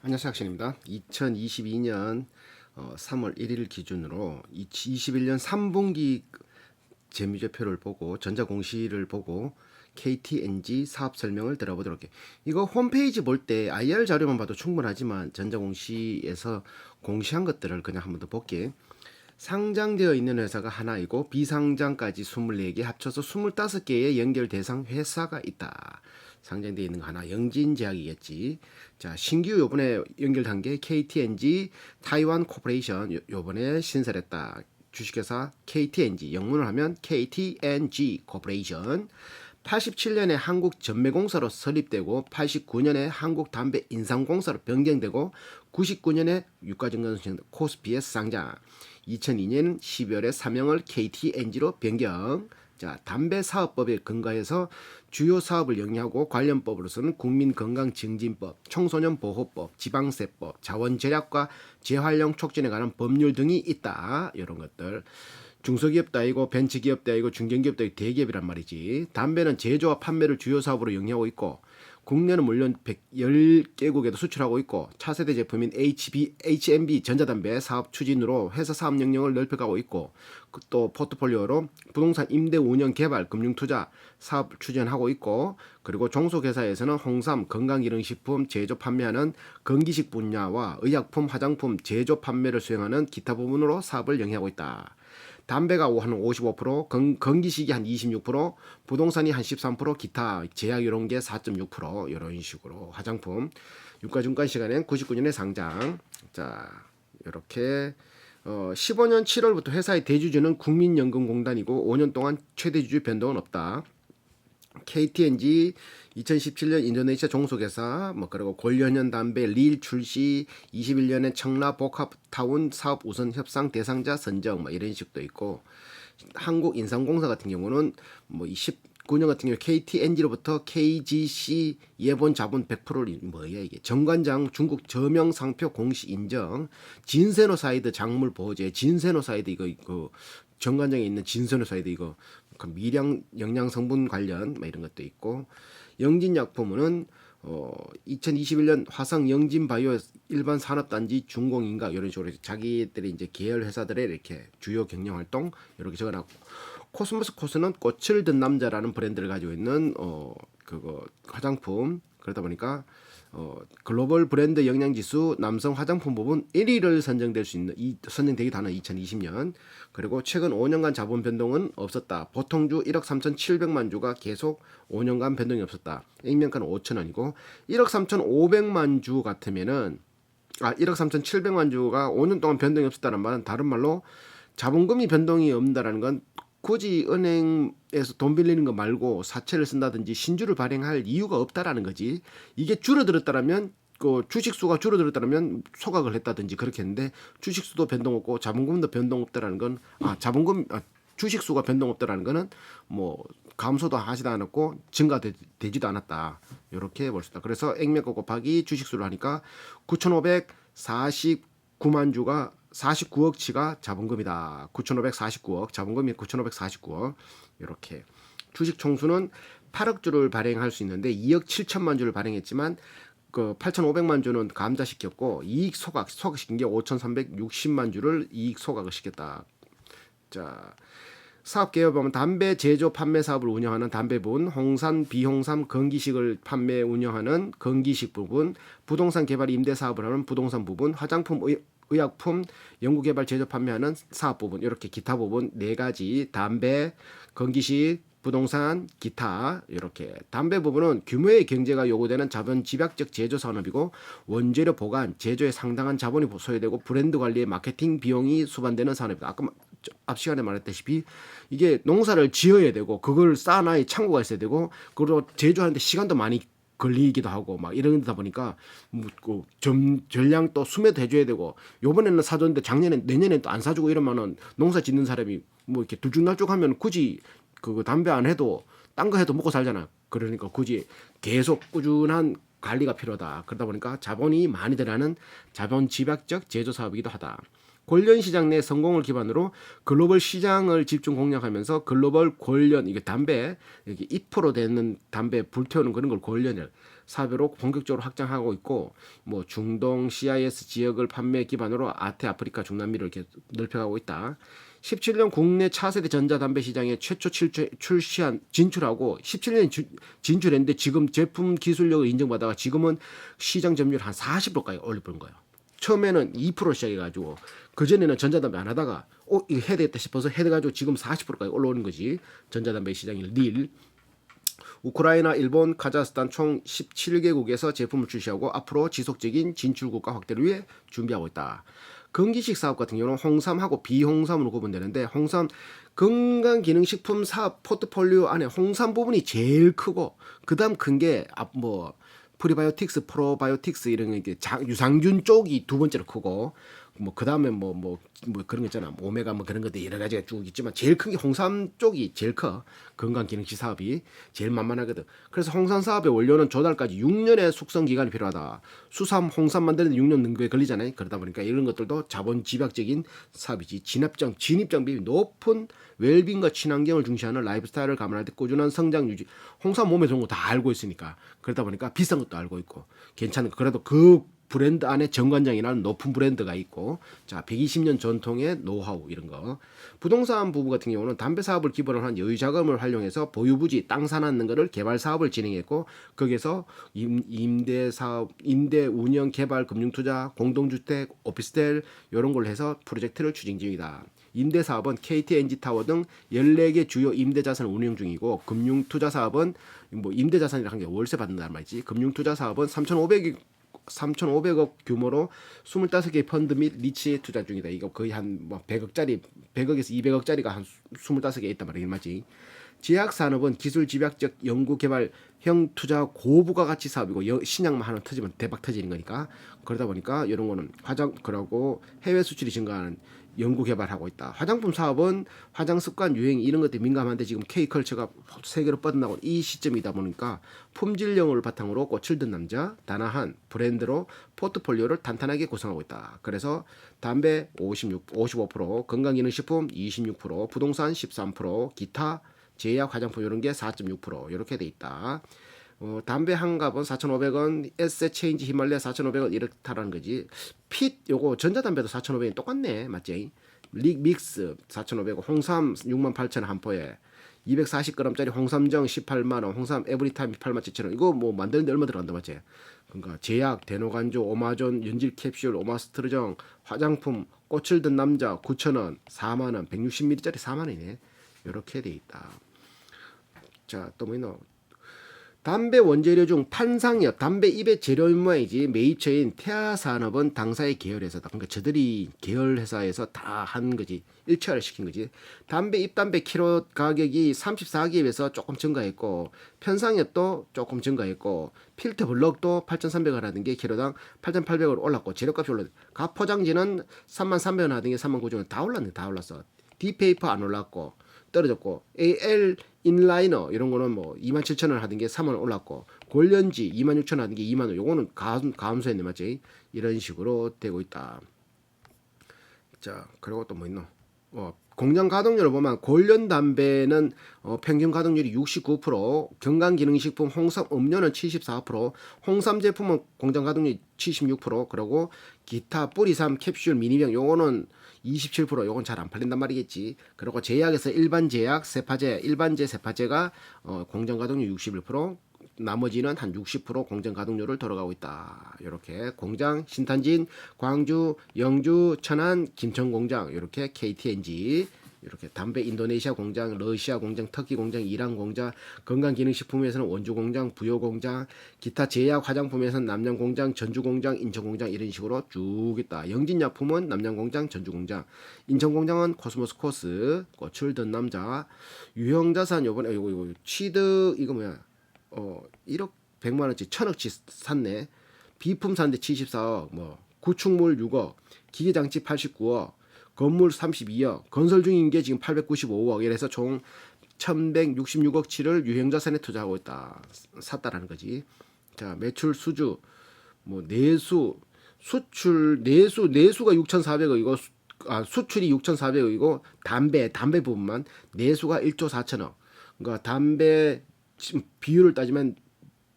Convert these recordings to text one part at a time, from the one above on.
안녕하세요, 학생입니다. 2022년 3월 1일 기준으로 2021년 3분기 재무제표를 보고 전자공시를 보고 KTNG 사업 설명을 들어보도록 할게요. 이거 홈페이지 볼 때 IR 자료만 봐도 충분하지만 전자공시에서 공시한 것들을 그냥 한번 더 볼게요. 상장되어 있는 회사가 하나이고 비상장까지 24개 합쳐서 25개의 연결 대상 회사가 있다. 상장되어 있는 거 하나 영진제약이겠지. 자, 신규 요번에 연결한 게 KTNG 타이완 코퍼레이션 요번에 신설했다. 주식회사 KTNG 영문을 하면 KTNG 코퍼레이션. 87년에 한국전매공사로 설립되고 89년에 한국담배인상공사로 변경되고 99년에 유가증권시장 코스피에서 상장. 2002년 12월에 사명을 KTNG로 변경. 자, 담배사업법에 근거해서 주요 사업을 영위하고 관련법으로서는 국민건강증진법, 청소년보호법, 지방세법, 자원절약과 재활용 촉진에 관한 법률 등이 있다. 이런 것들. 중소기업도 아니고 벤처기업도 아니고 중견기업도 아니고 대기업이란 말이지. 담배는 제조와 판매를 주요 사업으로 영위하고 있고 국내는 물론 110개국에도 수출하고 있고 차세대 제품인 HMB 전자담배 사업 추진으로 회사 사업 영역을 넓혀가고 있고 또 포트폴리오로 부동산 임대 운영 개발 금융투자 사업 추진하고 있고 그리고 종속회사에서는 홍삼 건강기능식품 제조 판매하는 건기식 분야와 의약품 화장품 제조 판매를 수행하는 기타 부분으로 사업을 영위하고 있다. 담배가 한 55%, 건기식이 한 26%, 부동산이 한 13%, 기타 제약 이런 게 4.6% 이런 식으로 화장품. 유가증권 시간엔 99년에 상장. 자, 이렇게 15년 7월부터 회사의 대주주는 국민연금공단이고 5년 동안 최대 주주 변동은 없다. KTNG 2017년 인도네시아 종속회사 그리고 골련현 담배 릴 출시 21년에 청라 복합타운 사업 우선 협상 대상자 선정 이런 식도 있고 한국인상공사 같은 경우는 19년 같은 경우 KTNG로부터 KGC 예본 자본 100%를 뭐야 이게 정관장 중국 저명 상표 공시 인정 진세노사이드 작물 보호제 진세노사이드 이거 정관장에 있는 진세노사이드 이거 미량 영양 성분 관련 이런 것도 있고 영진약품은 2021년 화성 영진바이오 일반 산업단지 준공인가 이런 식으로 자기들이 이제 계열 회사들의 이렇게 주요 경영 활동 이렇게 적어놨고 코스모스 코스는 꽃을 든 남자라는 브랜드를 가지고 있는 그거 화장품 그러다 보니까 글로벌 브랜드 영양지수 남성 화장품 부분 1위를 선정되기도 하는 2020년 그리고 최근 5년간 자본 변동은 없었다. 보통주 1억 3,700만 주가 계속 5년간 변동이 없었다. 액면가는 5,000원이고 1억 3,500만 주 같으면은 1억 3,700만 주가 5년 동안 변동이 없었다는 말은 다른 말로 자본금이 변동이 없다라는 건 굳이 은행에서 돈 빌리는 거 말고 사채를 쓴다든지 신주를 발행할 이유가 없다라는 거지. 이게 줄어들었다라면 그 주식수가 줄어들었다면 소각을 했다든지 그렇게 했는데 주식수도 변동 없고 자본금도 변동 없다라는 건 주식수가 변동 없다라는 거는 감소도 하지도 않았고 증가되지도 않았다. 이렇게 볼 수 있다. 그래서 액면가 곱하기 주식수를 하니까 9,549만 주가 49억치가 자본금이다. 9,549억 자본금이 9,549억 이렇게 주식 총수는 8억 주를 발행할 수 있는데 2억 7천만 주를 발행했지만 그 8,500만 주는 감자시켰고 이익 소각시킨 게 5,360만 주를 이익 소각을 시켰다. 자, 사업 개요 보면 담배 제조 판매 사업을 운영하는 담배 부분, 홍삼, 비홍삼, 건기식을 판매 운영하는 건기식 부분, 부동산 개발 임대 사업을 하는 부동산 부분, 화장품 의약품 연구개발 제조 판매하는 사업 부분 이렇게 기타 부분 네 가지 담배, 건기식, 부동산, 기타 이렇게 담배 부분은 규모의 경제가 요구되는 자본 집약적 제조 산업이고 원재료 보관, 제조에 상당한 자본이 소요되고 브랜드 관리에 마케팅 비용이 수반되는 산업이다. 아까 앞 시간에 말했다시피 이게 농사를 지어야 되고 그걸 쌓아놔야 창고가 있어야 되고 그리고 제조하는데 시간도 많이 걸리기도 하고 이러다 보니까 전량 또 수매도 해줘야 되고 요번에는 사줬는데 작년에 내년에 또 안 사주고 이러면은 농사 짓는 사람이 이렇게 들쭉날쭉하면 굳이 그 담배 안 해도 딴 거 해도 먹고 살잖아. 그러니까 굳이 계속 꾸준한 관리가 필요하다. 그러다 보니까 자본이 많이 들어가는 자본 집약적 제조 사업이기도 하다. 골련 시장 내 성공을 기반으로 글로벌 시장을 집중 공략하면서 글로벌 골련 이게 담배 이게 2% 되는 담배 불태우는 그런 걸 골련을 사업으로 본격적으로 확장하고 있고 뭐 중동 CIS 지역을 판매 기반으로 아프리카, 중남미를 이렇게 넓혀가고 있다. 17년 국내 차세대 전자담배 시장에 최초 출시한 진출하고 17년 진출했는데 지금 제품 기술력을 인정받아가 지금은 시장 점유율 한 40%까지 올려버린 거예요. 처음에는 2% 시작해가지고 그전에는 전자담배 안 하다가 이거 해야 되겠다 싶어서 해가지고 지금 40%까지 올라오는 거지. 전자담배 시장이 릴. 우크라이나, 일본, 카자흐스탄 총 17개국에서 제품을 출시하고 앞으로 지속적인 진출국가 확대를 위해 준비하고 있다. 건기식 사업 같은 경우는 홍삼하고 비홍삼으로 구분되는데 홍삼 건강기능식품 사업 포트폴리오 안에 홍삼 부분이 제일 크고 그 다음 큰 게 뭐 프리바이오틱스, 프로바이오틱스 이런 게 유산균 쪽이 두 번째로 크고 뭐 그 다음에 뭐 그런 거 있잖아 오메가 뭐 그런 것들 여러 가지가 쭉 있지만 제일 큰 게 홍삼 쪽이 제일 커. 건강기능식 사업이 제일 만만하거든. 그래서 홍삼 사업의 원료는 조달까지 6년의 숙성 기간이 필요하다. 수삼, 홍삼 만드는데 6년 넘게 걸리잖아요. 그러다 보니까 이런 것들도 자본 집약적인 사업이지. 진입장 비율이 높은 웰빙과 친환경을 중시하는 라이프스타일을 감안할 때 꾸준한 성장 유지. 홍삼 몸에 좋은 거 다 알고 있으니까 그러다 보니까 비싼 것도 알고 있고 괜찮은 거. 그래도 그 브랜드 안에 정관장이라는 높은 브랜드가 있고 자 120년 전통의 노하우 이런 거. 부동산 부부 같은 경우는 담배 사업을 기반으로 한 여유 자금을 활용해서 보유부지 땅 사놨는 거를 개발 사업을 진행했고 거기에서 임대 사업, 임대 운영 개발 금융투자 공동주택 오피스텔 이런 걸 해서 프로젝트를 추진 중이다. 임대 사업은 KTNG 타워 등 14개 주요 임대 자산을 운영 중이고 금융투자 사업은 뭐 임대 자산이라는 게 월세 받는다는 말이지. 금융투자 사업은 3,500억 규모로 25개 펀드 및 리츠에 투자 중이다. 이거 거의 한 뭐 100억짜리 100억에서 200억짜리가 한 25개 있단 말이야. 맞지? 제약 산업은 기술 집약적 연구 개발형 투자 고부가 가치 사업이고 신약만 하나 터지면 대박 터지는 거니까 그러다 보니까 이런 거는 그러고 해외 수출이 증가하는 연구 개발하고 있다. 화장품 사업은 화장 습관 유행 이런 것들이 민감한데 지금 K컬처가 세계로 뻗어나고 이 시점이다 보니까 품질 영어를 바탕으로 꽃을 든 남자 다나한 브랜드로 포트폴리오를 탄탄하게 구성하고 있다. 그래서 담배 55%, 건강기능식품 26%, 부동산 13%, 기타 제약 화장품 이런 게 4.6% 이렇게 돼 있다. 담배 한 갑은 4,500원, 에세 체인지 히말레야 4,500원 이렇다라는 거지. 핏 요거 전자담배도 4,500원 똑같네. 맞지? 믹스 4,500원, 홍삼 68,000원 한 포에 240g짜리 홍삼정 18만 원, 홍삼 에브리타임 87,000원. 이거 뭐 만드는데 얼마 들어간다 맞지? 그러니까 제약, 대노간조, 오마존, 연질 캡슐, 오마스트르정, 화장품, 꽃을 든 남자 9,000원, 4만 원, 160ml짜리 4만 원이네. 이렇게 돼 있다. 자, 또 뭐 있노? 담배 원재료 중 판상엽, 담배 잎의 재료인 모양이지 매입처인 태아산업은 당사의 계열회사다. 그러니까 저들이 계열회사에서 다 한 거지. 일체화를 시킨 거지. 담배 잎담배 키로 가격이 34개에서 조금 증가했고 편상엽도 조금 증가했고 필터 블럭도 8,300원 하던 게 키로당 8,800원 올랐고 재료값이 올랐고 가포장지는 33,300원 하던 게 39,000원 다 올랐네. 다 올랐어. 디페이퍼 안 올랐고 떨어졌고 AL 인라이너 이런 거는 뭐 27,000원 하던 게 3만 올랐고 골련지 26,000원 하던 게 2만 원 요거는 감소했네 맞지? 이런 식으로 되고 있다. 자 그리고 또 뭐 있노? 공장 가동률을 보면 골련 담배는 평균 가동률이 69%, 건강기능식품 홍삼 음료는 74%, 홍삼 제품은 공장 가동률이 76%, 그리고 기타 뿌리삼 캡슐 미니병 요거는 27% 요건 잘 안 팔린단 말이겠지. 그리고 제약에서 일반 제약, 세파제, 일반제 세파제가 공장 가동률 61%, 나머지는 한 60% 공장 가동률을 돌아가고 있다. 이렇게 공장 신탄진, 광주, 영주, 천안, 김천 공장 이렇게 KTNG 이렇게 담배 인도네시아 공장, 러시아 공장, 터키 공장, 이란 공장, 건강기능식품에서는 원주 공장, 부여 공장, 기타 제약 화장품에서는 남양 공장, 전주 공장, 인천 공장 이런 식으로 쭉 있다. 영진약품은 남양 공장, 전주 공장, 인천 공장은 코스모스 코스, 꽃을 든 남자, 유형자산 요번에 이거 취득 이거 뭐야? 1억 100만 원치 1,000억치 샀네. 비품 샀는데 74억, 뭐 구축물 6억, 기계장치 89억, 건물 32억, 건설 중인 게 지금 895억 이래서 총 1,166억치를 유형자산에 투자하고 있다. 샀다라는 거지. 자, 매출 수주, 뭐 내수, 수출 내수가 6,400억 이거 수출이 6,400억이고 담배 부분만 내수가 1조 4천억. 그러니까 담배 지금 비율을 따지면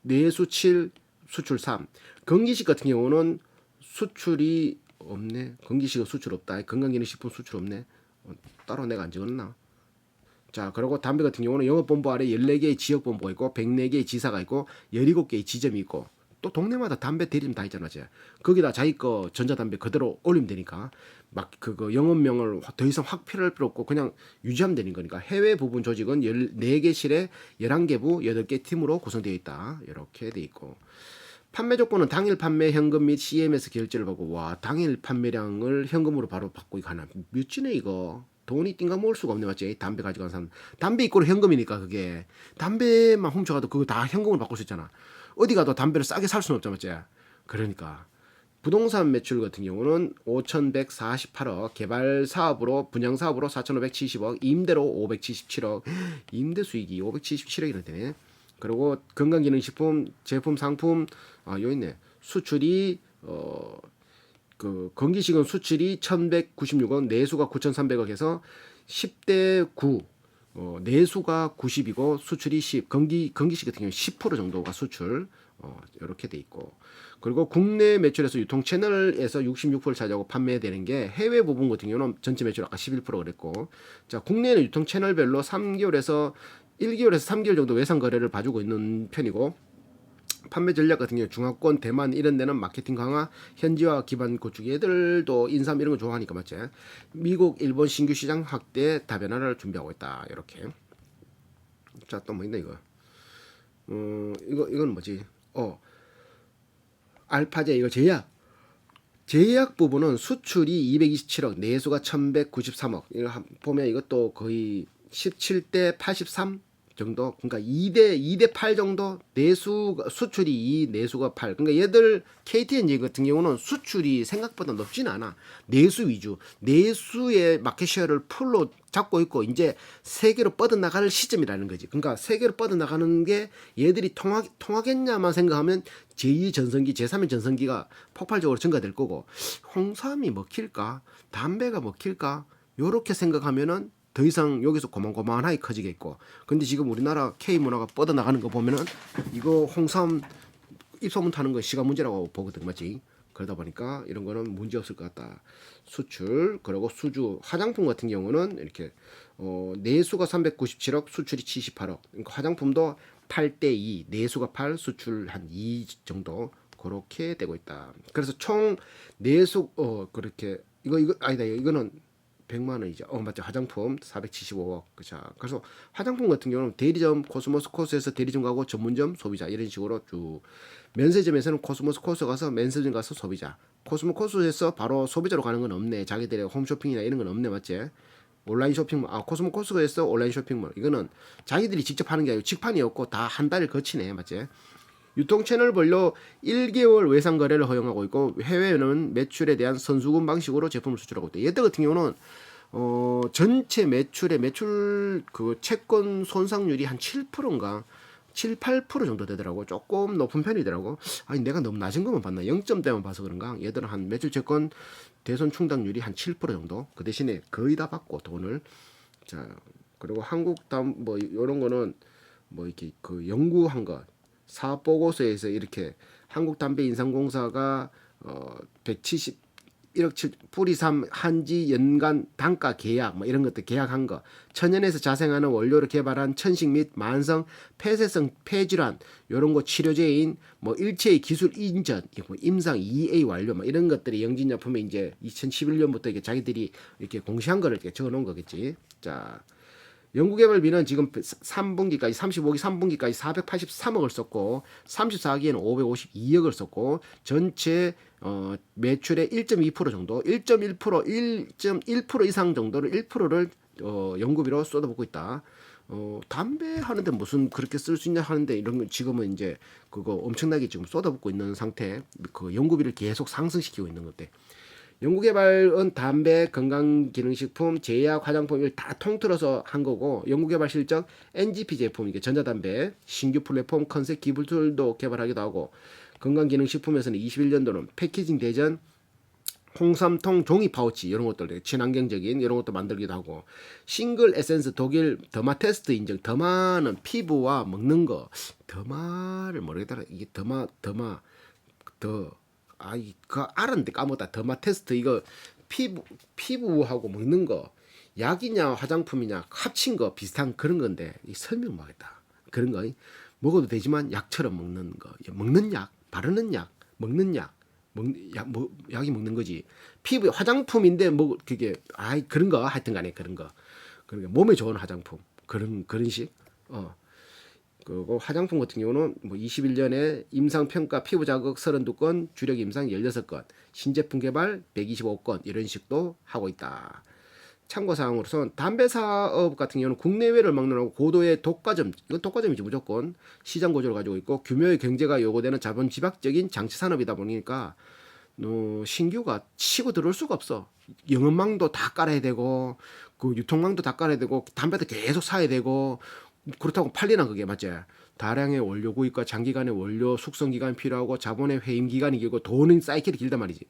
내수 7, 수출 3. 건기식 같은 경우는 수출이 없네. 건기식은 수출 없다. 건강기능식품 수출 없네. 따로 내가 안 적었나? 자, 그리고 담배 같은 경우는 영업본부 아래 14개의 지역본부가 있고 104개의 지사가 있고 17개의 지점이 있고 또 동네마다 담배 대리점 다 있잖아. 거기다 자기 거 전자담배 그대로 올리면 되니까 막 그거 영업명을 더 이상 확필할 필요 없고 그냥 유지하면 되는 거니까 해외 부분 조직은 14개 실에 11개 부 8개 팀으로 구성되어 있다. 이렇게 돼 있고 판매 조건은 당일 판매 현금 및 CMS 결제를 받고 와 당일 판매량을 현금으로 바로 받고 이거 하나 몇지네 이거 돈이 띵가 모을 수가 없네 맞지 담배 가져간 사람 담배 이꼴 현금이니까 그게 담배만 훔쳐가도 그거 다 현금으로 바꿀 수 있잖아 어디 가도 담배를 싸게 살 수는 없잖아 맞지 그러니까 부동산 매출 같은 경우는 5,148억, 개발 사업으로 분양 사업으로 4,570억, 임대로 577억, 임대 수익이 577억이나 되네. 그리고 건강기능식품 제품 상품 여기 있네. 수출이 그 건기식은 수출이 1,196억, 내수가 9,300억 해서 10대 9. 내수가 90이고 수출이 10. 건기식 같은 경우 10% 정도가 수출. 이렇게 돼 있고. 그리고 국내 매출에서 유통 채널에서 66%를 차지하고 판매되는 게 해외 부분 같은 경우는 전체 매출 아까 11% 그랬고. 자, 국내는 유통 채널별로 3개월에서 3개월 정도 외상 거래를 봐주고 있는 편이고 판매 전략 같은 경우 중화권, 대만 이런 데는 마케팅 강화, 현지화 기반 구축 얘들도 인삼 이런 거 좋아하니까 맞지? 미국, 일본 신규 시장 확대 다변화를 준비하고 있다. 이렇게. 자, 또 뭐 있나 이거? 이건 뭐지? 알파제 이거 제약 부분은 수출이 227억, 내수가 1,193억. 이거 보면 이것도 거의 17대 83 정도. 그러니까 2대 8 정도. 수출이 2, 내수가 8. 그러니까 얘들 KTNG 같은 경우는 수출이 생각보다 높진 않아. 내수 위주. 내수의 마켓 셰어를 풀로 잡고 있고 이제 세계로 뻗어나갈 시점이라는 거지. 그러니까 세계로 뻗어나가는 게 얘들이 통하겠냐만 생각하면 제2 전성기, 제3의 전성기가 폭발적으로 증가될 거고 홍삼이 먹힐까? 담배가 먹힐까? 요렇게 생각하면은 더 이상 여기서 고만고만하게 커지겠고 근데 지금 우리나라 K문화가 뻗어나가는 거 보면은 이거 홍삼 입소문 타는 거 시간 문제라고 보거든 맞지? 그러다 보니까 이런 거는 문제 없을 것 같다. 수출 그리고 수주 화장품 같은 경우는 이렇게 내수가 397억 수출이 78억 그러니까 화장품도 8대2 내수가 8 수출 한 2 정도 그렇게 되고 있다. 그래서 총 내수 그렇게 이거 아니다 이거는 100만 원이죠. 맞죠. 화장품 475억. 그죠. 그래서 화장품 같은 경우는 대리점 코스모스 코스에서 대리점 가고 전문점 소비자 이런 식으로 쭉 면세점에서는 코스모스 코스 가서 면세점 가서 소비자. 코스모 코스에서 바로 소비자로 가는 건 없네. 자기들의 홈쇼핑이나 이런 건 없네. 맞지? 온라인 쇼핑몰. 코스모 코스에서 온라인 쇼핑몰. 이거는 자기들이 직접 하는 게 아니고 직판이 없고 다 한 달을 거치네. 맞지? 유통 채널별로 1개월 외상 거래를 허용하고 있고 해외에는 매출에 대한 선수금 방식으로 제품을 수출하고 있다. 얘들 같은 경우는 전체 매출 그 채권 손상률이 한 7%인가 7, 8% 정도 되더라고. 조금 높은 편이더라고. 아니 내가 너무 낮은 것만 봤나? 0점대만 봐서 그런가? 얘들은 한 매출 채권 대손 충당률이 한 7% 정도. 그 대신에 거의 다 받고 돈을. 자 그리고 한국 뭐 이런 거는 뭐 이렇게 그 연구한 거. 사업 보고서에서 이렇게 한국담배인상공사가 171억 7 뿌리삼 한지 연간 단가 계약 뭐 이런 것들 계약한 거 천연에서 자생하는 원료를 개발한 천식 및 만성 폐쇄성 폐질환 이런 거 치료제인 뭐 일체의 기술 인전 뭐 임상 EA 완료 뭐 이런 것들이 영진약품에 이제 2011년부터 이렇게 자기들이 이렇게 공시한 거를 이렇게 적어놓은 거겠지. 자. 연구개발비는 지금 3분기까지 35기 3분기까지 483억을 썼고 34기에는 552억을 썼고 전체 매출의 1.2% 정도 1.1% 1.1% 이상 정도를 1%를 연구비로 쏟아붓고 있다. 담배 하는데 무슨 그렇게 쓸 수 있냐 하는데 이런 건 지금은 이제 그거 엄청나게 지금 쏟아붓고 있는 상태. 그 연구비를 계속 상승시키고 있는 건데. 연구개발은 담배, 건강기능식품, 제약, 화장품을 다 통틀어서 한 거고 연구개발 실적 NGP 제품, 이게 전자담배, 신규 플랫폼 컨셉 기술도 개발하기도 하고 건강기능식품에서는 21년도는 패키징 대전, 홍삼통 종이 파우치 이런 것들 친환경적인 이런 것도 만들기도 하고 싱글 에센스 독일 더마테스트 인증 더마는 피부와 먹는 거 더마를 모르겠더라 이게 더 아이 그 알았는데 까먹었다 더마테스트 이거 피부하고 먹는 거 약이냐 화장품이냐 합친 거 비슷한 그런 건데 이 설명 못하겠다 그런 거 먹어도 되지만 약처럼 먹는 거 먹는 약 바르는 약 먹는 약 약이 먹는 거지. 피부 화장품인데 뭐 그게 그런 거 하여튼 간에 그런 거. 그러니까 몸에 좋은 화장품. 그런 식. 그리고 화장품 같은 경우는 뭐 21년에 임상 평가 피부 자극 32건, 주력 임상 16건, 신제품 개발 125건 이런 식도 하고 있다. 참고 사항으로선 담배 사업 같은 경우는 국내외를 막론하고 고도의 독과점, 이건 독과점이지 무조건 시장 구조를 가지고 있고 규모의 경제가 요구되는 자본 집약적인 장치 산업이다 보니까 신규가 치고 들어올 수가 없어. 영업망도 다 깔아야 되고 그 유통망도 다 깔아야 되고 담배도 계속 사야 되고 그렇다고 팔리나 그게 맞지? 다량의 원료 구입과 장기간의 원료 숙성 기간이 필요하고 자본의 회임 기간이 길고 돈은 사이클이 길단 말이지.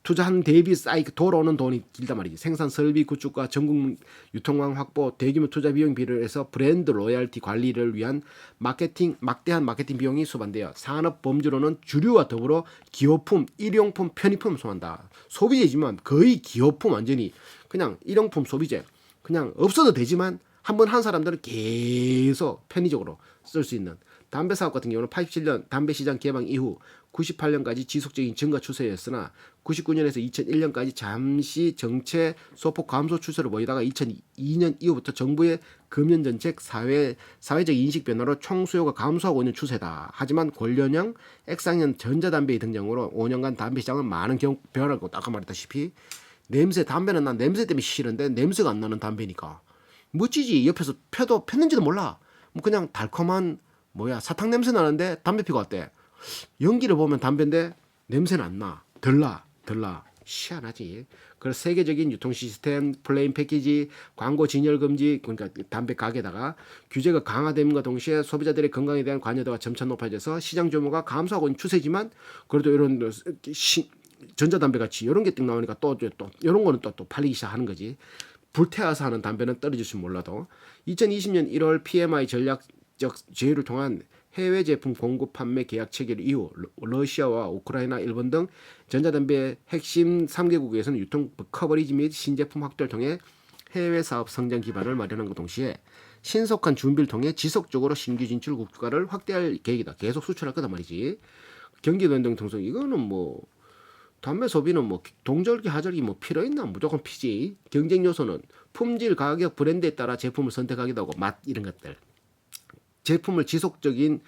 투자한 대비 돌아오는 돈이 길단 말이지. 생산 설비 구축과 전국 유통망 확보, 대규모 투자 비용 비례해서 브랜드 로열티 관리를 위한 막대한 마케팅 비용이 수반되어 산업 범주로는 주류와 더불어 기호품, 일용품, 편의품 소환한다. 소비재지만 거의 기호품 완전히 그냥 일용품 소비재. 그냥 없어도 되지만 한번 한 사람들은 계속 편의적으로 쓸 수 있는 담배 사업 같은 경우는 87년 담배 시장 개방 이후 98년까지 지속적인 증가 추세였으나 99년에서 2001년까지 잠시 정체 소폭 감소 추세로 보이다가 2002년 이후부터 정부의 금연 정책 사회적 인식 변화로 총 수요가 감소하고 있는 추세다. 하지만 관련형 액상형 전자담배의 등장으로 5년간 담배 시장은 많은 변화가 아까 말했다시피 담배는 난 냄새 때문에 싫은데 냄새가 안 나는 담배니까 멋지지. 옆에서 폈는지도 몰라. 뭐 그냥 달콤한 사탕 냄새 나는데 담배 피고 왔대. 연기를 보면 담배인데 냄새는 안 나. 덜 나. 희한하지. 그래서 세계적인 유통 시스템, 플레인 패키지, 광고 진열 금지, 그러니까 담배 가게다가 규제가 강화됨과 동시에 소비자들의 건강에 대한 관여도가 점차 높아져서 시장 규모가 감소하고 있는 추세지만 그래도 이런 전자담배 같이 이런 게 띵 나오니까 또 이런 거는 또 팔리기 시작하는 거지. 불태워서 하는 담배는 떨어질지 몰라도 2020년 1월 PMI 전략적 제휴를 통한 해외 제품 공급 판매 계약 체결 이후 러시아와 우크라이나, 일본 등 전자담배 핵심 3개국에서는 유통 커버리지 및 신제품 확대를 통해 해외 사업 성장 기반을 마련한 것 동시에 신속한 준비를 통해 지속적으로 신규 진출 국가를 확대할 계획이다. 계속 수출할 거단 말이지. 경기 변동 통성 이거는 뭐 담배 소비는 뭐 동절기 하절기 뭐 필요 있나 무조건 피지. 경쟁 요소는 품질, 가격, 브랜드에 따라 제품을 선택하기도 하고 맛 이런 것들. 제품을 지속적인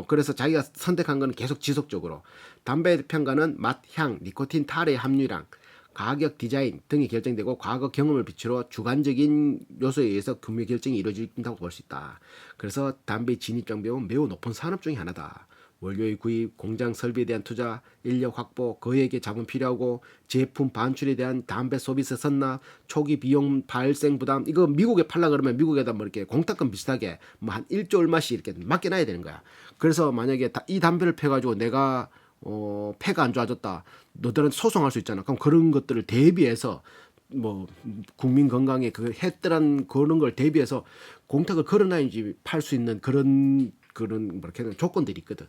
그래서 자기가 선택한 거는 계속 지속적으로 담배 평가는 맛, 향, 니코틴, 탈의 함유량, 가격, 디자인 등이 결정되고 과거 경험을 비추어 주관적인 요소에 의해서 구매 결정이 이루어진다고 볼 수 있다. 그래서 담배 진입 장벽은 매우 높은 산업 중에 하나다. 원료의 구입, 공장 설비에 대한 투자, 인력 확보, 거액의 자본 필요하고 제품 반출에 대한 담배 소비세 선납, 초기 비용 발생 부담 이거 미국에 팔라 그러면 미국에다 뭐 이렇게 공탁금 비슷하게 뭐 한 1조 얼마씩 이렇게 맡겨놔야 되는 거야. 그래서 만약에 이 담배를 펴가지고 내가 폐가 안 좋아졌다. 너들은 소송할 수 있잖아. 그럼 그런 것들을 대비해서 뭐 국민 건강에 그 했더란 그런 걸 대비해서 공탁을 걸어놔야지 팔 수 있는 그런 뭐렇게 하는 조건들이 있거든.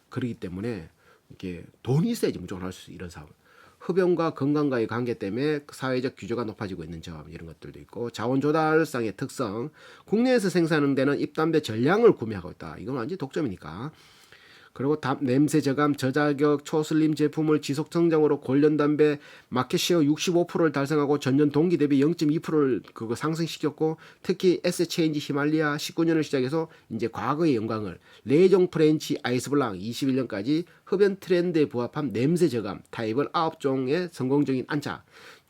그렇기 때문에 이게 돈이 있어야지 무조건 할 수 이런 사업. 흡연과 건강과의 관계 때문에 사회적 규제가 높아지고 있는 점 이런 것들도 있고 자원 조달상의 특성 국내에서 생산되는 입담배 전량을 구매하고 있다. 이건 완전 독점이니까. 그리고 냄새 저감, 저자격, 초슬림 제품을 지속 성장으로 관련 담배 마켓 시어 65%를 달성하고 전년 동기 대비 0.2%를 그거 상승시켰고 특히 에스체인지 히말리아 19년을 시작해서 이제 과거의 영광을 레종 프렌치 아이스블랑 21년까지 흡연 트렌드에 부합한 냄새 저감 타입을 9종의 성공적인 안착.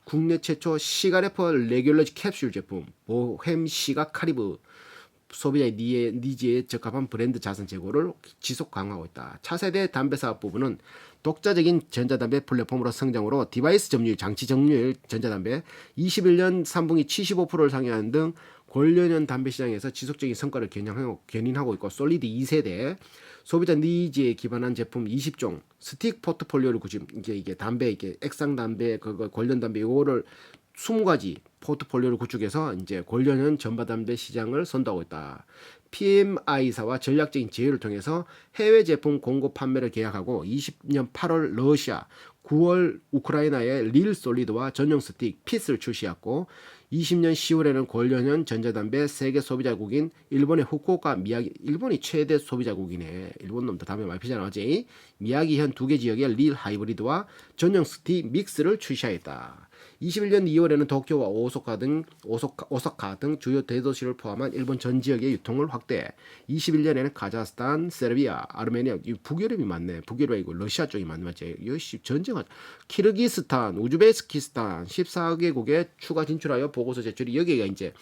국내 최초 시가래퍼 레귤러지 캡슐 제품 보헴 시가 카리브 소비자의 니즈에 적합한 브랜드 자산 제고를 지속 강화하고 있다. 차세대 담배 사업 부분은 독자적인 전자담배 플랫폼으로 성장으로 디바이스 점유율, 장치 점유율 전자담배 21년 3분기 75%를 상회하는 등 고련연 담배 시장에서 지속적인 성과를 견인하고 있고 솔리드 2세대 소비자 니즈에 기반한 제품 20종 스틱 포트폴리오를 구축 이게 담배 이게 액상 담배 그거 관련 담배 요거를 20가지 포트폴리오를 구축해서 이제 관련연 전바담배 시장을 선도하고 있다. PMI사와 전략적인 제휴를 통해서 해외 제품 공급 판매를 계약하고 20년 8월 러시아, 9월 우크라이나의 릴 솔리드와 전용 스틱 핏을 출시했고 20년 10월에는 고련연 전자담배 세계 소비자국인 일본의 후쿠오카 미야기 일본이 최대 소비자국이네. 일본 놈도 담배 많이 피잖아 어제. 미야기현 2개 지역의 릴 하이브리드와 전용 스틱 믹스를 출시하였다. 21년 2월에는 도쿄와 오사카 등 주요 대도시를 포함한 일본 전 지역의 유통을 확대. 21년에는 카자흐스탄, 세르비아, 아르메니아, 북유럽이 많네. 북유럽이고 러시아 쪽이 많네. 맞지? 이씨 전쟁한 키르기스탄, 우즈베키스탄 14개국에 추가 진출하여 보고서 제출이 여기가 이제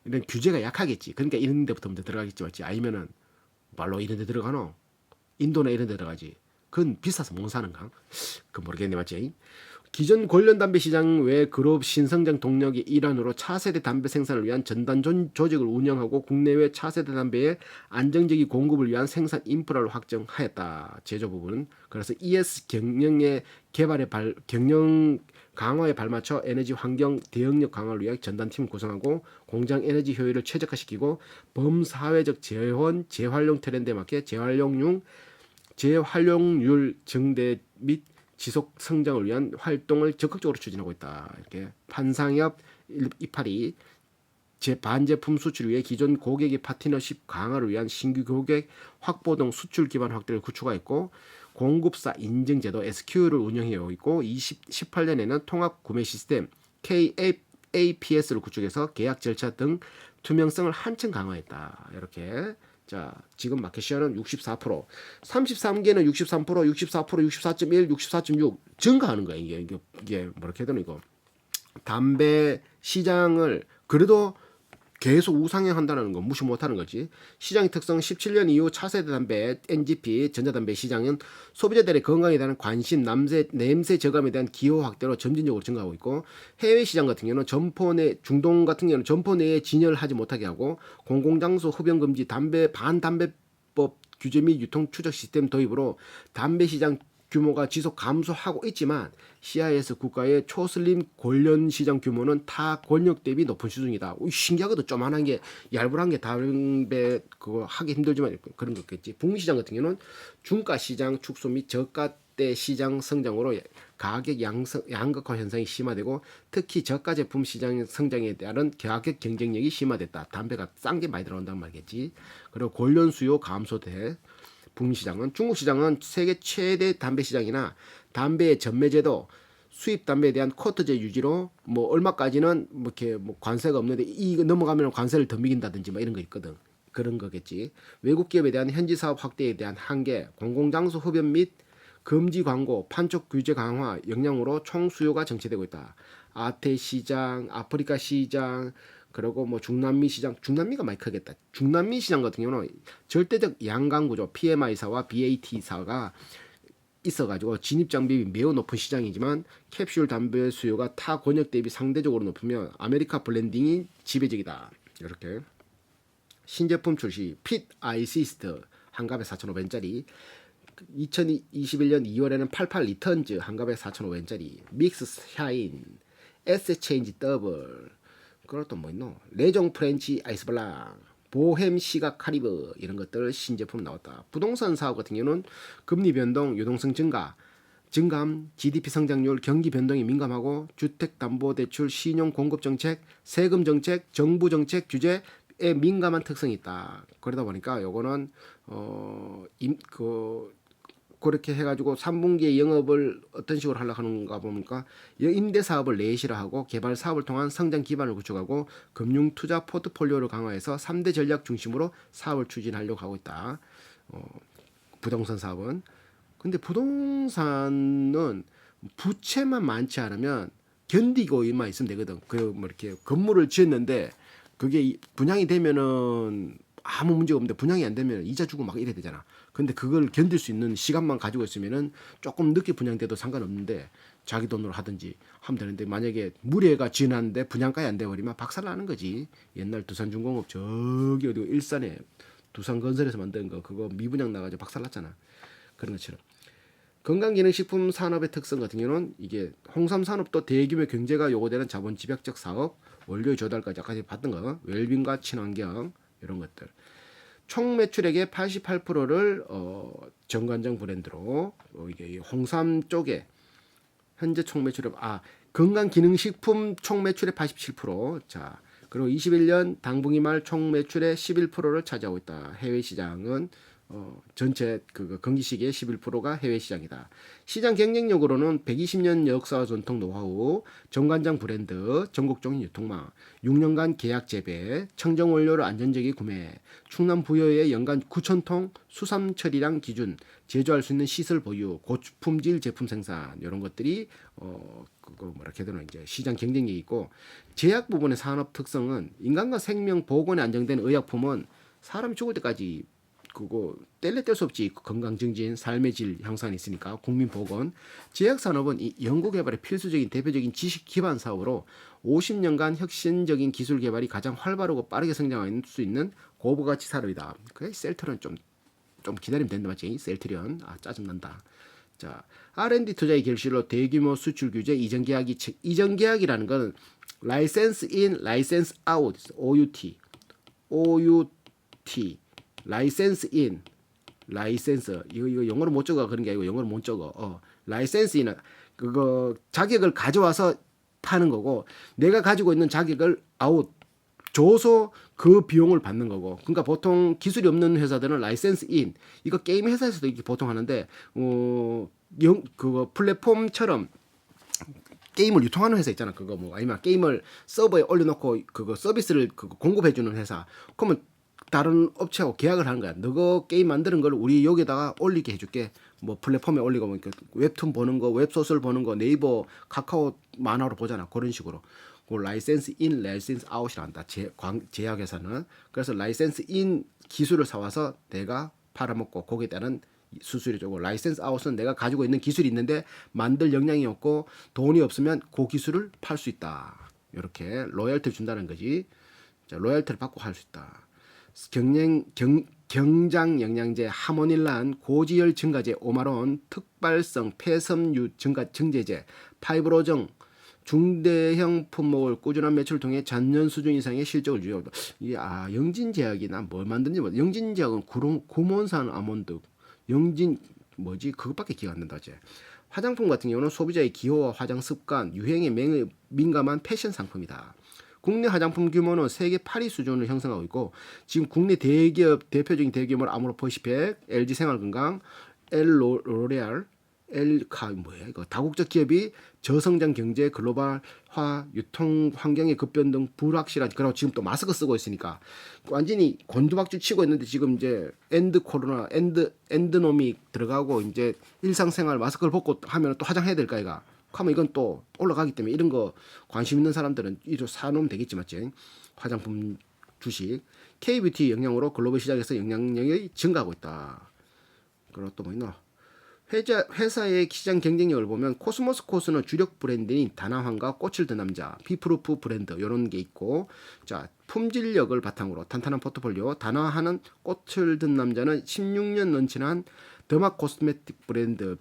이런 규제가 약하겠지. 그러니까 이런 데부터 먼저 들어가겠지. 맞지? 아니면은 말로 이런 데 들어가노? 인도나 이런 데 들어가지. 그건 비싸서 못 사는가? 그 모르겠네. 맞지? 기존 관련 담배 시장 외 그룹 신성장 동력의 일환으로 차세대 담배 생산을 위한 전단 조직을 운영하고 국내외 차세대 담배의 안정적인 공급을 위한 생산 인프라를 확정하였다. 제조 부분은 그래서 ES 경영의 경영 강화에 발맞춰 에너지 환경 대응력 강화를 위해 전단팀을 구성하고 공장 에너지 효율을 최적화시키고 범사회적 재활용 트렌드에 맞게 재활용률 증대 및 지속 성장을 위한 활동을 적극적으로 추진하고 있다. 이렇게 판상협 이파리 반제품 수출을 위해 기존 고객의 파트너십 강화를 위한 신규 고객 확보 등 수출 기반 확대를 구축하였고 공급사 인증제도 SQ를 운영해 있고 2018년에는 통합 구매 시스템 KAPS를 구축해서 계약 절차 등 투명성을 한층 강화했다. 이렇게 자, 지금 마켓시어는 64%, 33개는 63%, 64%, 64.1, 64.6 증가하는 거야. 이게 뭐렇게 해야 되나 이거. 담배 시장을 그래도 계속 우상향한다는 거 무시 못하는 거지. 시장의 특성 17년 이후 차세대 담배, NGP, 전자담배 시장은 소비자들의 건강에 대한 관심, 냄새 저감에 대한 기호 확대로 점진적으로 증가하고 있고 해외 시장 같은 경우는 중동 같은 경우는 점포 내에 진열을 하지 못하게 하고 공공장소 흡연 금지, 반담배법 규제 및 유통 추적 시스템 도입으로 담배 시장 규모가 지속 감소하고 있지만 CIS 국가의 초슬림 관련 시장 규모는 타 권역 대비 높은 수준이다. 신기하게도 조만한 게 얇은 게 담배 그거 하기 힘들지만 그런 거겠지. 북미 시장 같은 경우는 중가 시장 축소 및 저가대 시장 성장으로 가격 양극화 현상이 심화되고 특히 저가 제품 시장 성장에 따른 가격 경쟁력이 심화됐다. 담배가 싼 게 많이 들어온단 말이겠지. 그리고 관련 수요 감소돼. 북미 시장은 중국 시장은 세계 최대 담배 시장이나 담배의 전매제도 수입 담배에 대한 쿼터제 유지로 뭐 얼마까지는 뭐 이렇게 뭐 관세가 없는데 이거 넘어가면 관세를 더 매긴다든지 뭐 이런 거 있거든. 그런 거겠지. 외국 기업에 대한 현지 사업 확대에 대한 한계, 공공장소 흡연 및 금지 광고, 판촉 규제 강화 영향으로 총 수요가 정체되고 있다. 아태 시장, 아프리카 시장 그리고 뭐 중남미 시장, 중남미가 많이 크겠다. 중남미 시장 같은 경우는 절대적 양강 구조 PMI사와 BAT사가 있어가지고 진입 장벽이 매우 높은 시장이지만 캡슐 담배 수요가 타 권역 대비 상대적으로 높으며 아메리카 블렌딩이 지배적이다. 이렇게 신제품 출시 핏 아이시스트 한 갑에 4,500원짜리 2021년 2월에는 88 리턴즈 한 갑에 4,500원짜리 믹스 샤인 에세 체인지 더블 그것도 뭐 있노? 레종 프렌치 아이스블랑, 보헴 시각 카리브 이런 것들 신제품 나왔다. 부동산 사업 같은 경우는 금리 변동, 유동성 증감, GDP 성장률, 경기 변동에 민감하고 주택담보대출, 신용 공급 정책, 세금 정책, 정부 정책 규제에 민감한 특성이 있다. 그러다 보니까 요거는 그렇게 해가지고 3분기에 영업을 어떤 식으로 하려고 하는가 보니까 임대 사업을 내실화 하고 개발 사업을 통한 성장 기반을 구축하고 금융 투자 포트폴리오를 강화해서 3대 전략 중심으로 사업을 추진하려고 하고 있다. 부동산 사업은. 근데 부동산은 부채만 많지 않으면 견디고만 있으면 되거든. 그 뭐 이렇게 건물을 지었는데 그게 분양이 되면은 아무 문제가 없는데 분양이 안 되면 이자 주고 막 이래야 되잖아. 근데 그걸 견딜 수 있는 시간만 가지고 있으면은 조금 늦게 분양돼도 상관없는데 자기 돈으로 하든지 하면 되는데 만약에 물회가 지났는데 분양가에 안 돼버리면 박살나는 거지. 옛날 두산중공업 저기 어디 일산에 두산건설에서 만든 거 그거 미분양 나가지고 박살났잖아. 그런 것처럼. 건강기능식품 산업의 특성 같은 경우는 이게 홍삼 산업도 대규모 경제가 요구되는 자본 집약적 사업, 원료 조달까지 아까 봤던 거, 웰빙과 친환경 이런 것들. 총 매출액의 88%를 정관장 브랜드로 이게 홍삼 쪽에 현재 총 매출액 건강기능식품 총 매출의 87%. 자, 그리고 21년 당분기 말 총 매출의 11%를 차지하고 있다. 해외 시장은 전체 그 경기 시기의 11%가 해외 시장이다. 시장 경쟁력으로는 120년 역사와 전통 노하우, 정관장 브랜드, 전국적인 유통망, 6년간 계약 재배, 청정 원료를 안전적인 구매, 충남 부여의 연간 9,000통 수삼 처리량 기준, 제조할 수 있는 시설 보유, 고품질 제품 생산 이런 것들이 그거 뭐라 해야 되나 이제 시장 경쟁력이 있고 제약 부분의 산업 특성은 인간과 생명 보건에 안정된 의약품은 사람이 죽을 때까지 그거 뗄래 뗄 수 없지. 건강 증진, 삶의 질 향상이 있으니까 국민 보건. 제약 산업은 이 연구 개발의 필수적인 대표적인 지식 기반 사업으로 50년간 혁신적인 기술 개발이 가장 활발하고 빠르게 성장할 수 있는 고부가치 산업이다. 그래 셀트리온 좀 기다리면 된다 맞지? 셀트리온 짜증난다. 자, R&D 투자의 결실로 대규모 수출 규제 이전 계약이라는 건 라이센스 인, 라이센스 아웃, OUT, 라이센스 인, 라이센스 이거 영어로 못 적어 그런 게 아니고 영어로 못 적어. 라이센스 인은 그거 자격을 가져와서 파는 거고 내가 가지고 있는 자격을 아웃 줘서 그 비용을 받는 거고. 그러니까 보통 기술이 없는 회사들은 라이센스 인 이거 게임 회사에서도 이렇게 보통 하는데 그거 플랫폼처럼 게임을 유통하는 회사 있잖아. 그거 뭐 아니면 게임을 서버에 올려놓고 그거 서비스를 그거 공급해주는 회사. 그러면 다른 업체하고 계약을 하는 거야. 너가 게임 만드는 걸 우리 여기다가 올리게 해줄게. 뭐 플랫폼에 올리고 뭐 웹툰 보는 거, 웹소설 보는 거, 네이버, 카카오 만화로 보잖아. 그런 식으로. 그 라이센스 인, 라이센스 아웃이라 한다. 제약회사는. 그래서 라이센스 인 기술을 사와서 내가 팔아먹고 거기에 따른 수수료 주고 라이센스 아웃은 내가 가지고 있는 기술이 있는데 만들 역량이 없고 돈이 없으면 그 기술을 팔 수 있다. 이렇게 로열티를 준다는 거지. 자, 로열티를 받고 할 수 있다. 경장 영양제 하모닐란 고지혈 증가제 오마론 특발성 폐섬유 증제제 파이브로정 중대형 품목을 꾸준한 매출을 통해 전년 수준 이상의 실적을 유지하고 영진제약이 난 뭘 만든지 모르겠어. 영진제약은 구몬산 아몬드 영진 뭐지 그것밖에 기억 안 난다. 화장품 같은 경우는 소비자의 기호와 화장 습관 유행에 민감한 패션 상품이다. 국내 화장품 규모는 세계 8위 수준을 형성하고 있고 지금 국내 대기업 대표적인 대기업은 아모레퍼시픽, LG생활건강, 로레알, 뭐야 이거 다국적 기업이 저성장 경제, 글로벌화, 유통 환경의 급변 등 불확실한 그리고 지금 또 마스크 쓰고 있으니까 완전히 곤두박질 치고 있는데 지금 이제 엔드 코로나, 엔드노믹 들어가고 이제 일상생활 마스크를 벗고 하면 또 화장해야 될까 이가. 하면 이건 또 올라가기 때문에 이런 거 관심 있는 사람들은 이로 사놓으면 되겠지 맞지? 화장품 주식 K뷰티 영향으로 글로벌 시장에서 영향력이 증가하고 있다. 그리고 또 뭐 있나? 회사의 시장 경쟁력을 보면 코스모스코스는 주력 브랜드인 다나황과 꽃을 든 남자, 비프루프 브랜드 이런 게 있고 자 품질력을 바탕으로 탄탄한 포트폴리오 다나하는 꽃을 든 남자는 16년 런칭한 더마 코스메틱 브랜드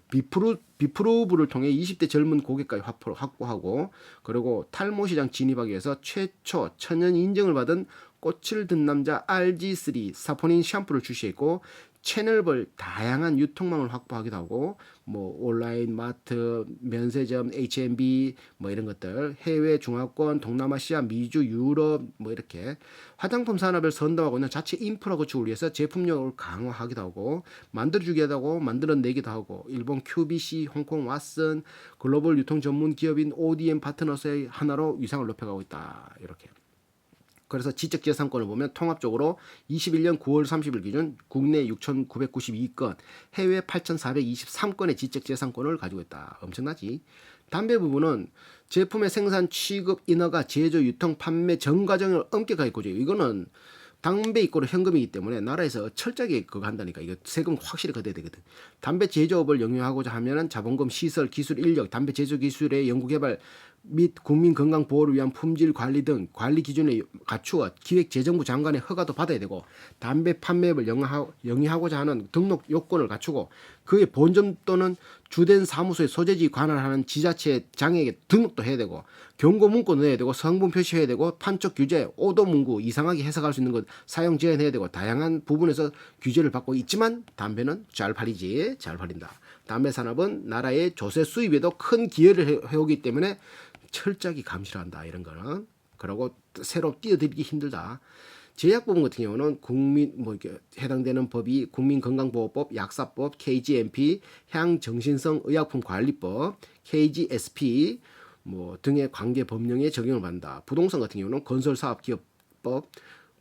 비프루브를 통해 20대 젊은 고객까지 확보하고 그리고 탈모 시장 진입하기 위해서 최초 천연 인증을 받은 꽃을 든 남자 RG3 사포닌 샴푸를 출시했고 채널별 다양한 유통망을 확보하기도 하고 뭐 온라인 마트, 면세점, H&B 뭐 이런 것들 해외 중화권, 동남아시아, 미주, 유럽 뭐 이렇게 화장품 산업을 선도하고 있는 자체 인프라 구축을 위해서 제품력을 강화하기도 하고 만들어주기도 하고 만들어내기도 하고 일본 QBC, 홍콩 왓슨 글로벌 유통 전문 기업인 ODM 파트너스의 하나로 위상을 높여가고 있다. 이렇게. 그래서 지적재산권을 보면 통합적으로 21년 9월 30일 기준 국내 6,992건, 해외 8,423건의 지적재산권을 가지고 있다. 엄청나지? 담배 부분은 제품의 생산, 취급, 인허가, 제조, 유통, 판매 전 과정을 엄격하게 고려해요. 이거는 담배 이꼬르 현금이기 때문에 나라에서 철저하게 그거 한다니까. 이거 세금 확실히 걷어야 되거든. 담배 제조업을 영위하고자 하면은 자본금, 시설, 기술, 인력, 담배 제조 기술의 연구개발 및 국민 건강 보호를 위한 품질 관리 등 관리 기준을 갖추어 기획재정부 장관의 허가도 받아야 되고, 담배 판매업을 영위하고자 하는 등록 요건을 갖추고, 그의 본점 또는 주된 사무소의 소재지 관할하는 지자체 장에게 등록도 해야 되고, 경고 문구 넣어야 되고, 성분 표시해야 되고, 판촉 규제, 오도 문구 이상하게 해석할 수 있는 것 사용 제한해야 되고, 다양한 부분에서 규제를 받고 있지만 담배는 잘 팔리지. 잘 팔린다. 담배 산업은 나라의 조세 수입에도 큰 기여를 해오기 때문에 철저하게 감시를 한다. 이런 거는. 그리고 새로 뛰어들기 힘들다. 제약부분 같은 경우는 국민 이렇게 해당되는 법이 국민건강보호법, 약사법, KGMP, 향정신성 의약품 관리법, KGSP 등의 관계 법령에 적용을 받는다. 부동산 같은 경우는 건설사업기업법,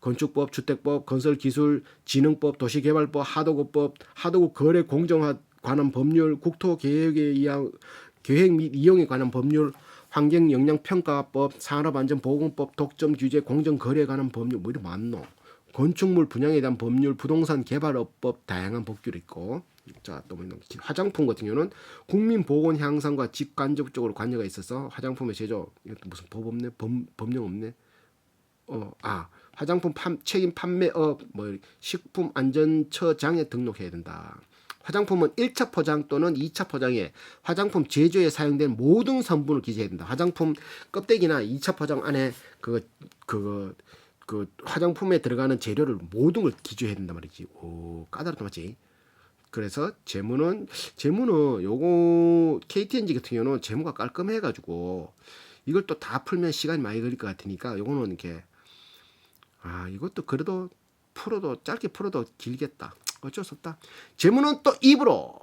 건축법, 주택법, 건설기술진흥법, 도시개발법, 하도급법, 하도급 거래 공정화 관한 법률, 국토계획에 의한 계획 및 이용에 관한 법률, 환경영향평가법, 산업안전보건법, 독점 규제, 공정거래에 관한 법률 이런 많노. 건축물 분양에 대한 법률, 부동산 개발업법 다양한 법규도 있고. 자, 또 뭐 화장품 같은 경우는 국민 보건 향상과 직간접적으로 관여가 있어서 화장품의 제조 무슨 법 없네, 법령 없네. 화장품 책임 판매업 식품안전처장에 등록해야 된다. 화장품은 1차 포장 또는 2차 포장에 화장품 제조에 사용된 모든 성분을 기재해야 된다. 화장품 껍데기나 2차 포장 안에 그 화장품에 들어가는 재료를 모든 걸 기재해야 된단 말이지. 오, 까다롭다 맞지? 그래서 재무는 요거 KTNG 같은 경우는 재무가 깔끔해가지고 이걸 또 다 풀면 시간이 많이 걸릴 것 같으니까 요거는 이렇게 이것도 그래도 짧게 풀어도 길겠다. 어쩔 수 없다. 재무는 또 입으로